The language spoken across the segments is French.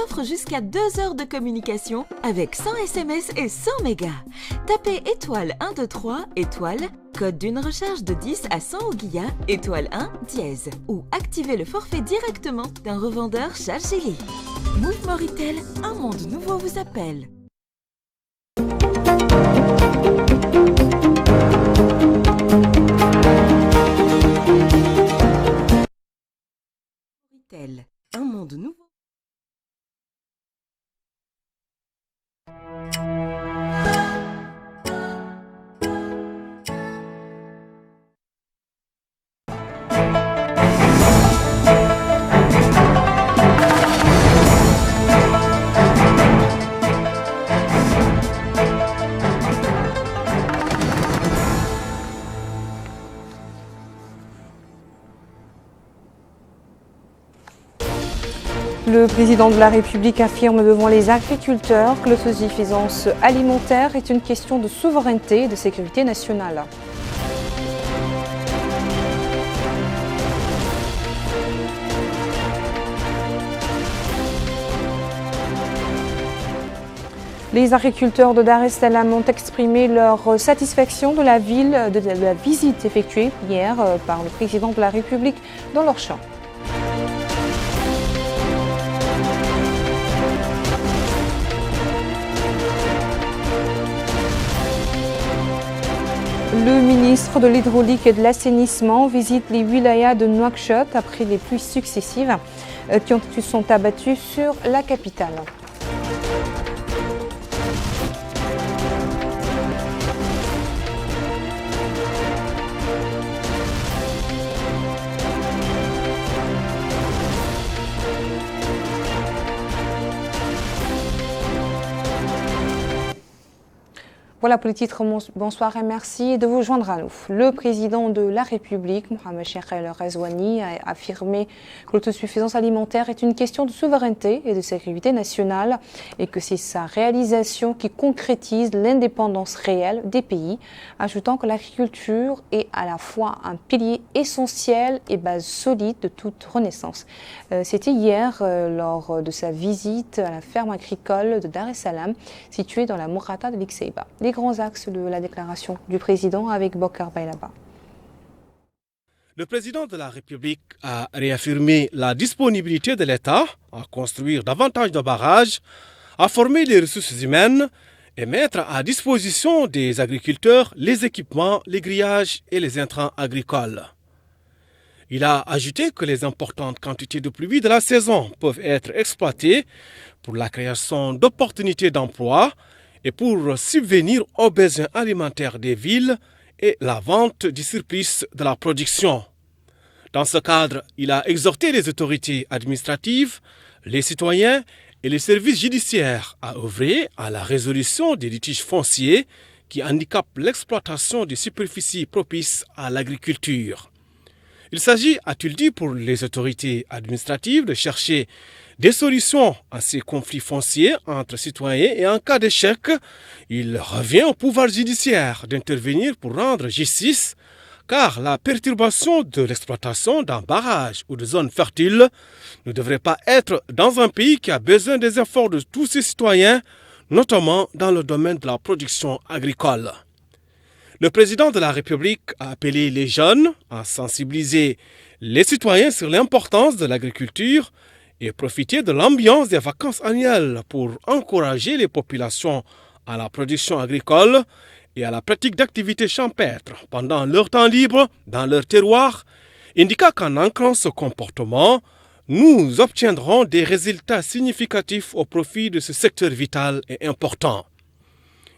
offre jusqu'à 2 heures de communication avec 100 SMS et 100 mégas. Tapez étoile 123 étoile, code d'une recharge de 10 à 100 Ouguiya, étoile 1 dièse, ou activez le forfait directement d'un revendeur Chargeli. Move Moritel, un monde nouveau vous appelle. Moritel, un monde nouveau. Le président de la République affirme devant les agriculteurs que l'autosuffisance alimentaire est une question de souveraineté et de sécurité nationale. Les agriculteurs de Dar es Salaam ont exprimé leur satisfaction de la visite effectuée hier par le président de la République dans leur champ. Le ministre de l'Hydraulique et de l'Assainissement visite les wilayas de Nouakchott après les pluies successives qui sont abattues sur la capitale. Voilà pour les titres, bonsoir et merci de vous joindre à nous. Le président de la République, Mohamed Cheikh El Ghazouani, a affirmé que l'autosuffisance alimentaire est une question de souveraineté et de sécurité nationale et que c'est sa réalisation qui concrétise l'indépendance réelle des pays, ajoutant que l'agriculture est à la fois un pilier essentiel et base solide de toute renaissance. C'était hier lors de sa visite à la ferme agricole de Dar es Salaam, située dans la Mourata de l'Ixeiba. Les grands axes de la déclaration du président avec Bokar Bailaba. Le président de la République a réaffirmé la disponibilité de l'État à construire davantage de barrages, à former les ressources humaines et mettre à disposition des agriculteurs les équipements, les grillages et les intrants agricoles. Il a ajouté que les importantes quantités de pluie de la saison peuvent être exploitées pour la création d'opportunités d'emploi et pour subvenir aux besoins alimentaires des villes et la vente du surplus de la production. Dans ce cadre, il a exhorté les autorités administratives, les citoyens et les services judiciaires à œuvrer à la résolution des litiges fonciers qui handicapent l'exploitation des superficies propices à l'agriculture. Il s'agit, a-t-il dit, pour les autorités administratives de chercher des solutions à ces conflits fonciers entre citoyens et en cas d'échec, il revient au pouvoir judiciaire d'intervenir pour rendre justice, car la perturbation de l'exploitation d'un barrage ou de zones fertiles ne devrait pas être dans un pays qui a besoin des efforts de tous ses citoyens, notamment dans le domaine de la production agricole. Le président de la République a appelé les jeunes à sensibiliser les citoyens sur l'importance de l'agriculture et profiter de l'ambiance des vacances annuelles pour encourager les populations à la production agricole et à la pratique d'activités champêtres pendant leur temps libre dans leur terroir, indiquant qu'en ancrant ce comportement, nous obtiendrons des résultats significatifs au profit de ce secteur vital et important.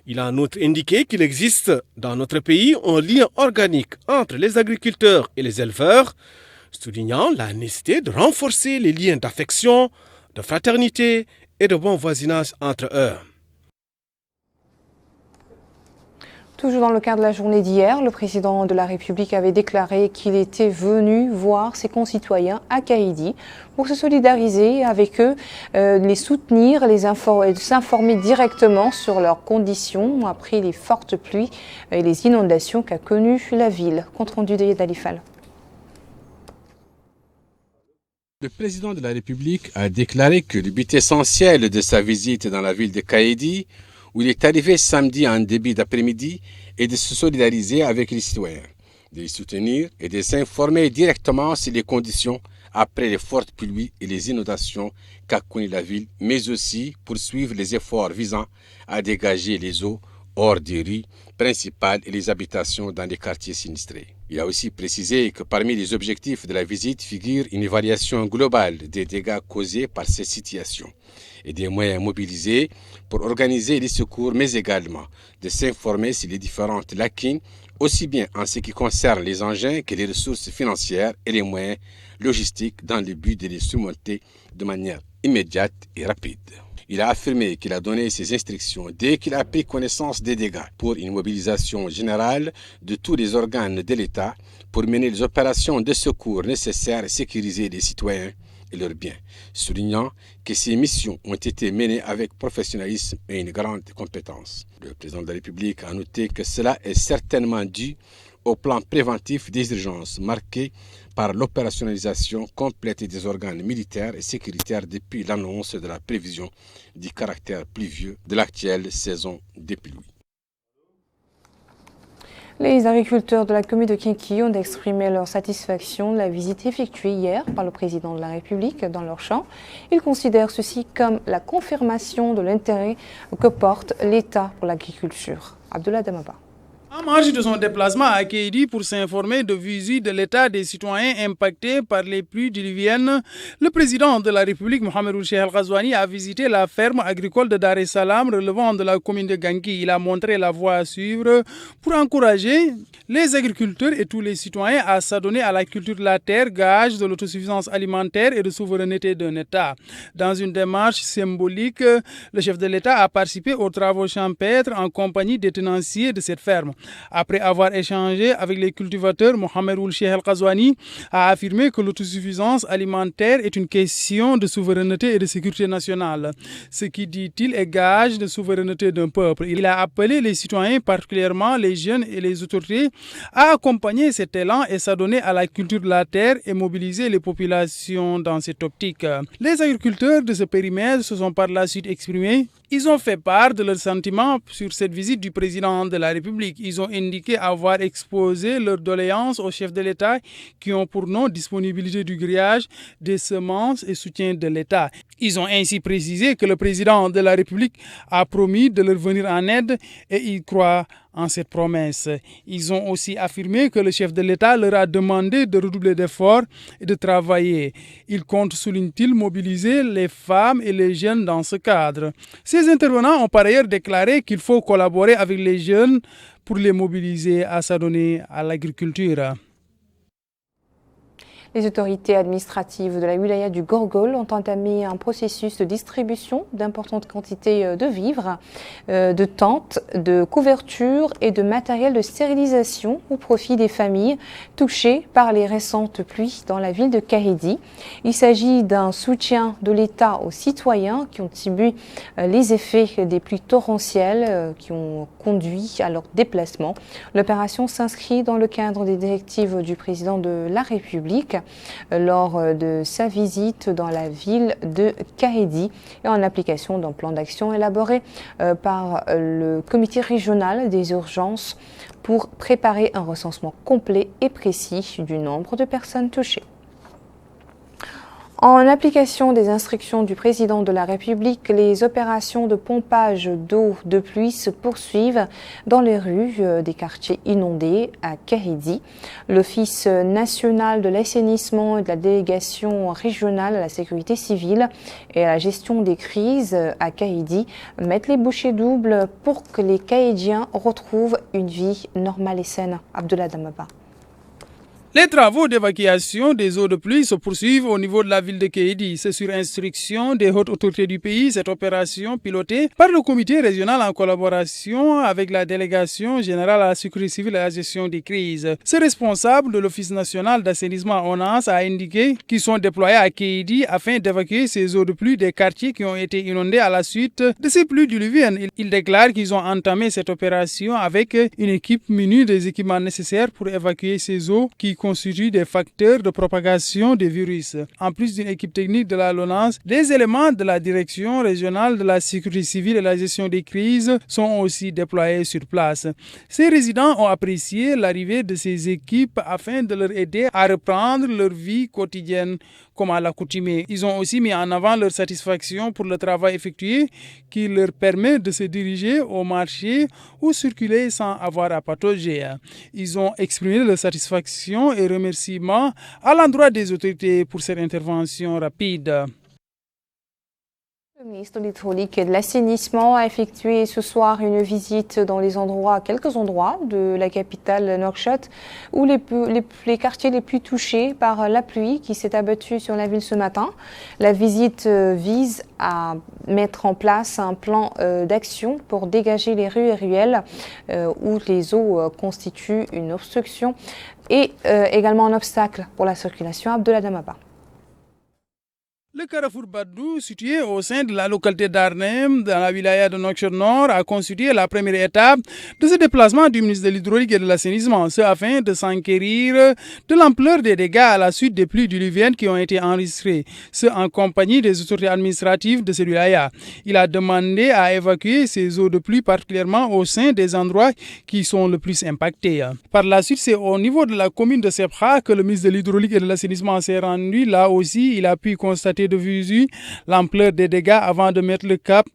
Il a en outre indiqué qu'il existe dans notre pays un lien organique entre les agriculteurs et les éleveurs, soulignant la nécessité de renforcer les liens d'affection, de fraternité et de bon voisinage entre eux. Toujours dans le cadre de la journée d'hier, le président de la République avait déclaré qu'il était venu voir ses concitoyens à Kaïdi pour se solidariser avec eux, les soutenir et s'informer directement sur leurs conditions après les fortes pluies et les inondations qu'a connues la ville. Compte rendu de Yed Alifal. Le président de la République a déclaré que le but essentiel de sa visite dans la ville de Kaïdi, où il est arrivé samedi en début d'après-midi, est de se solidariser avec les citoyens, de les soutenir et de s'informer directement sur les conditions après les fortes pluies et les inondations qu'a connues la ville, mais aussi poursuivre les efforts visant à dégager les eaux hors des rues principales et les habitations dans les quartiers sinistrés. Il a aussi précisé que parmi les objectifs de la visite figure une évaluation globale des dégâts causés par ces situations et des moyens mobilisés pour organiser les secours, mais également de s'informer sur les différentes lacunes, aussi bien en ce qui concerne les engins que les ressources financières et les moyens logistiques dans le but de les surmonter de manière immédiate et rapide. Il a affirmé qu'il a donné ses instructions dès qu'il a pris connaissance des dégâts pour une mobilisation générale de tous les organes de l'État pour mener les opérations de secours nécessaires et sécuriser les citoyens et leurs biens, soulignant que ces missions ont été menées avec professionnalisme et une grande compétence. Le président de la République a noté que cela est certainement dû au plan préventif des urgences marqué par l'opérationnalisation complète des organes militaires et sécuritaires depuis l'annonce de la prévision du caractère pluvieux de l'actuelle saison des pluies. Les agriculteurs de la commune de Kinki ont exprimé leur satisfaction de la visite effectuée hier par le président de la République dans leur champ. Ils considèrent ceci comme la confirmation de l'intérêt que porte l'État pour l'agriculture. Abdullah Damaba. En marge de son déplacement à Kaïdi pour s'informer de visite de l'état des citoyens impactés par les pluies diluviennes, le président de la République, Mohamed Ould Cheikh Al Ghazouani, a visité la ferme agricole de Dar es Salaam relevant de la commune de Ganki. Il a montré la voie à suivre pour encourager les agriculteurs et tous les citoyens à s'adonner à la culture de la terre, gage de l'autosuffisance alimentaire et de souveraineté d'un État. Dans une démarche symbolique, le chef de l'État a participé aux travaux champêtres en compagnie des tenanciers de cette ferme. Après avoir échangé avec les cultivateurs, Mohamed Ould Cheikh Al Ghazouani a affirmé que l'autosuffisance alimentaire est une question de souveraineté et de sécurité nationale. Ce qui, dit-il, est gage de souveraineté d'un peuple. Il a appelé les citoyens, particulièrement les jeunes et les autorités, à accompagner cet élan et s'adonner à la culture de la terre et mobiliser les populations dans cette optique. Les agriculteurs de ce périmètre se sont par la suite exprimés. Ils ont fait part de leurs sentiments sur cette visite du président de la République. Ils ont indiqué avoir exposé leurs doléances au chef de l'État qui ont pour nom disponibilité du grillage, des semences et soutien de l'État. Ils ont ainsi précisé que le président de la République a promis de leur venir en aide et ils croient en cette promesse. Ils ont aussi affirmé que le chef de l'État leur a demandé de redoubler d'efforts et de travailler. Ils comptent, souligne-t-il, mobiliser les femmes et les jeunes dans ce cadre. Ces intervenants ont par ailleurs déclaré qu'il faut collaborer avec les jeunes pour les mobiliser à s'adonner à l'agriculture. Les autorités administratives de la wilaya du Gorgol ont entamé un processus de distribution d'importantes quantités de vivres, de tentes, de couvertures et de matériel de stérilisation au profit des familles touchées par les récentes pluies dans la ville de Kaïdi. Il s'agit d'un soutien de l'État aux citoyens qui ont subi les effets des pluies torrentielles qui ont conduit à leur déplacement. L'opération s'inscrit dans le cadre des directives du président de la République lors de sa visite dans la ville de Kaïdi et en application d'un plan d'action élaboré par le comité régional des urgences pour préparer un recensement complet et précis du nombre de personnes touchées. En application des instructions du président de la République, les opérations de pompage d'eau de pluie se poursuivent dans les rues des quartiers inondés à Kaïdi. L'Office national de l'assainissement et de la délégation régionale à la sécurité civile et à la gestion des crises à Kaïdi mettent les bouchées doubles pour que les Kaïdiens retrouvent une vie normale et saine. Abdullah Damaba. Les travaux d'évacuation des eaux de pluie se poursuivent au niveau de la ville de Kaïdi. C'est sur instruction des hautes autorités du pays, cette opération pilotée par le comité régional en collaboration avec la délégation générale à la sécurité civile et à la gestion des crises. Ce responsable de l'Office national d'assainissement ONAS a indiqué qu'ils sont déployés à Kaïdi afin d'évacuer ces eaux de pluie des quartiers qui ont été inondés à la suite de ces pluies diluviennes. Il déclare qu'ils ont entamé cette opération avec une équipe munie des équipements nécessaires pour évacuer ces eaux qui constituent des facteurs de propagation des virus. En plus d'une équipe technique de la LONASE, des éléments de la direction régionale de la sécurité civile et la gestion des crises sont aussi déployés sur place. Ces résidents ont apprécié l'arrivée de ces équipes afin de leur aider à reprendre leur vie quotidienne comme à l'accoutumée. Ils ont aussi mis en avant leur satisfaction pour le travail effectué qui leur permet de se diriger au marché ou circuler sans avoir à patauger. Ils ont exprimé leur satisfaction et remerciements à l'endroit des autorités pour cette intervention rapide. Le ministre de l'Hydraulique et de l'Assainissement a effectué ce soir une visite dans quelques endroits de la capitale Nouakchott, où les quartiers les plus touchés par la pluie qui s'est abattue sur la ville ce matin. La visite vise à mettre en place un plan d'action pour dégager les rues et ruelles où les eaux constituent une obstruction et également un obstacle pour la circulation. Abdullah Damaba. Le carrefour Badou, situé au sein de la localité d'Arnem, dans la wilaya de Nouakchott Nord, a constitué la première étape de ce déplacement du ministre de l'Hydraulique et de l'Assainissement, ce afin de s'enquérir de l'ampleur des dégâts à la suite des pluies diluviennes qui ont été enregistrées, ce en compagnie des autorités administratives de ce wilaya. Il a demandé à évacuer ces eaux de pluie, particulièrement au sein des endroits qui sont le plus impactés. Par la suite, c'est au niveau de la commune de Sebha que le ministre de l'Hydraulique et de l'Assainissement s'est rendu. Là aussi, il a pu constater de visu l'ampleur des dégâts avant de mettre le cap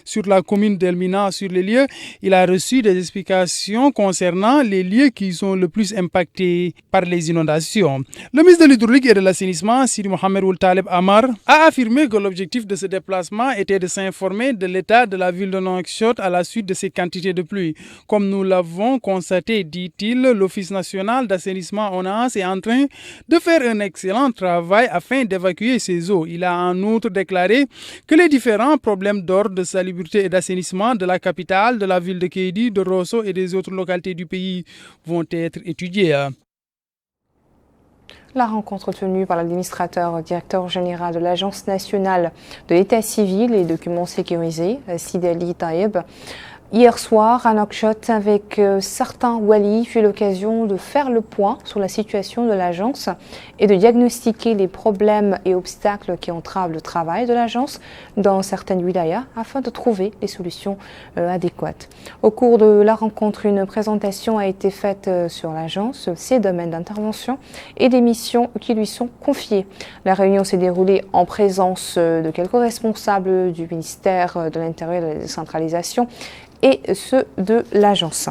sur la commune d'Elmina. Sur les lieux, il a reçu des explications concernant les lieux qui sont le plus impactés par les inondations. Le ministre de l'Hydraulique et de l'Assainissement, Sidi Mohamed Ould Taleb Amar, a affirmé que l'objectif de ce déplacement était de s'informer de l'état de la ville de Nouakchott à la suite de ces quantités de pluie. Comme nous l'avons constaté, dit-il, l'Office national d'assainissement ONAS est en train de faire un excellent travail afin d'évacuer ces eaux. Il a en outre déclaré que les différents problèmes d'ordre de salubrité et d'assainissement de la capitale, de la ville de Kédi, de Rosso et des autres localités du pays vont être étudiés. La rencontre tenue par l'administrateur directeur général de l'Agence nationale de l'état civil et documents sécurisés, Sidi Ali Taïeb, hier soir à Nouakchott avec certains walis fut l'occasion de faire le point sur la situation de l'agence et de diagnostiquer les problèmes et obstacles qui entravent le travail de l'agence dans certaines wilayas afin de trouver les solutions adéquates. Au cours de la rencontre, une présentation a été faite sur l'agence, ses domaines d'intervention et des missions qui lui sont confiées. La réunion s'est déroulée en présence de quelques responsables du ministère de l'Intérieur et de la décentralisation et ceux de l'agence.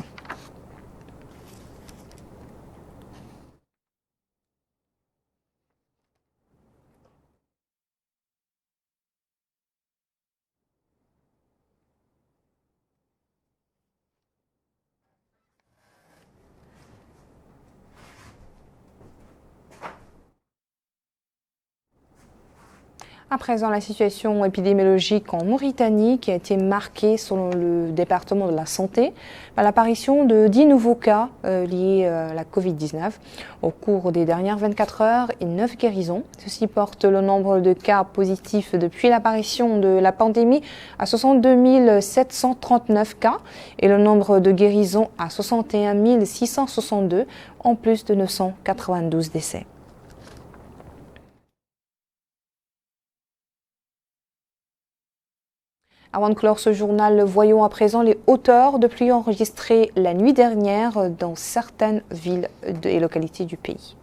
À présent, la situation épidémiologique en Mauritanie qui a été marquée selon le département de la santé par l'apparition de 10 nouveaux cas liés à la Covid-19 au cours des dernières 24 heures et 9 guérisons. Ceci porte le nombre de cas positifs depuis l'apparition de la pandémie à 62 739 cas et le nombre de guérisons à 61 662 en plus de 992 décès. Avant de clore ce journal, voyons à présent les hauteurs de pluie enregistrées la nuit dernière dans certaines villes et localités du pays.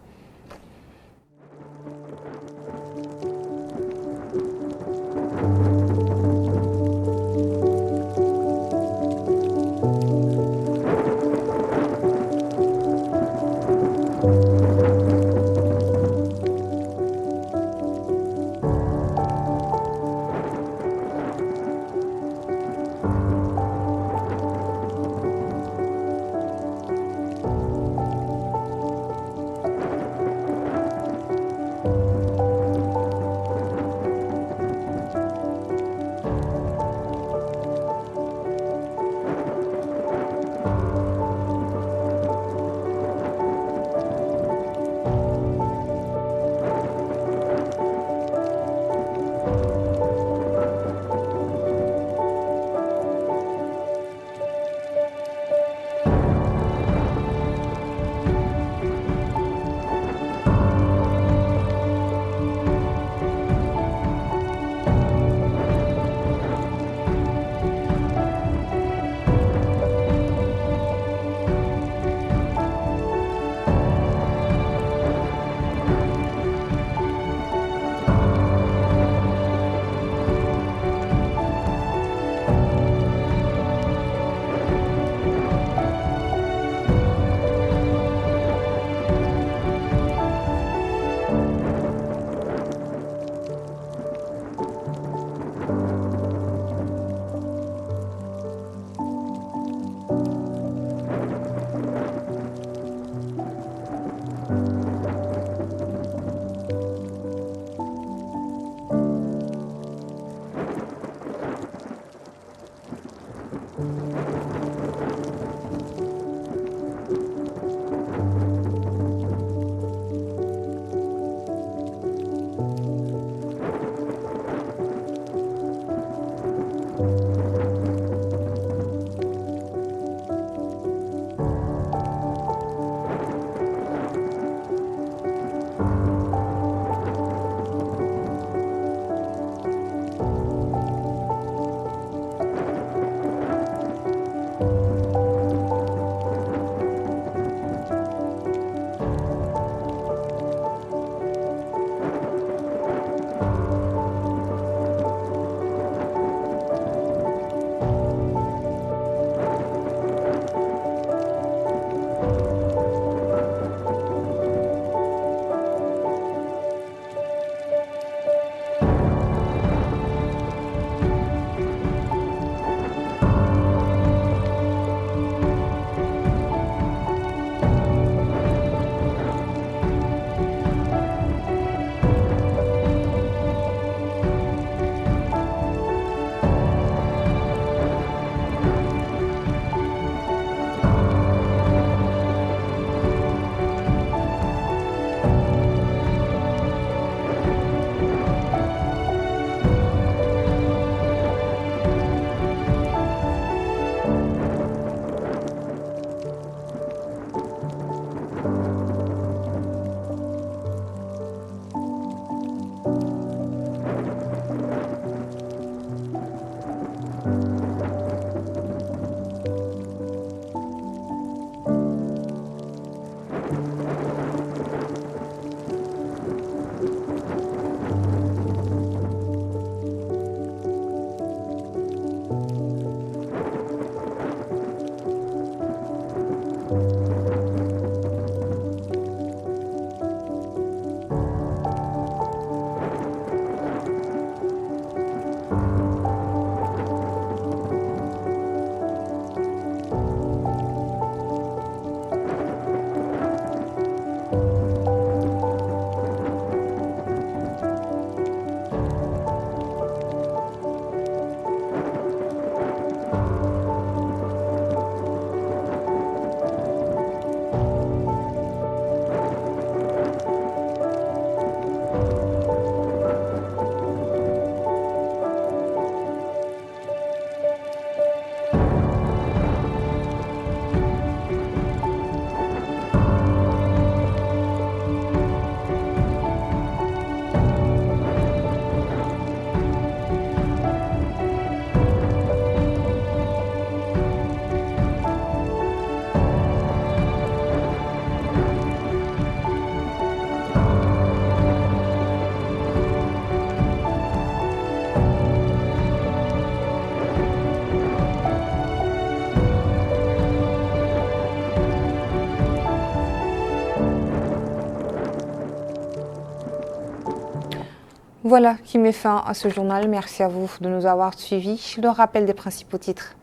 Voilà qui met fin à ce journal. Merci à vous de nous avoir suivis. Le rappel des principaux titres.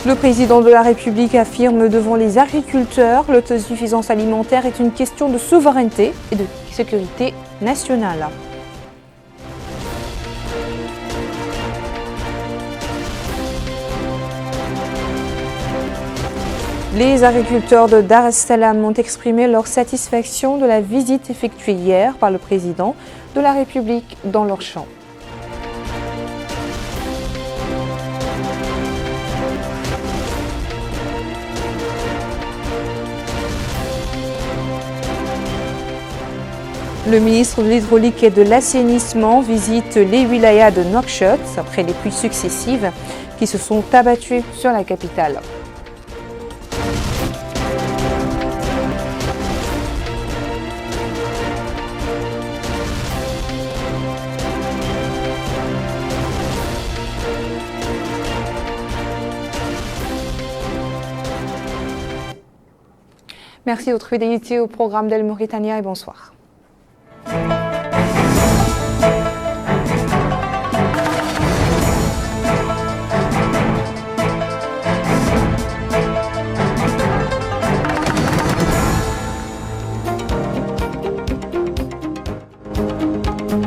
Le président de la République affirme devant les agriculteurs l'autosuffisance alimentaire est une question de souveraineté et de sécurité nationale. Les agriculteurs de Dar es Salaam ont exprimé leur satisfaction de la visite effectuée hier par le président de la République dans leur champ. Le ministre de l'Hydraulique et de l'Assainissement visite les wilayas de Nouakchott après les pluies successives qui se sont abattues sur la capitale. Merci de votre fidélité au programme d'El Mauritania et bonsoir.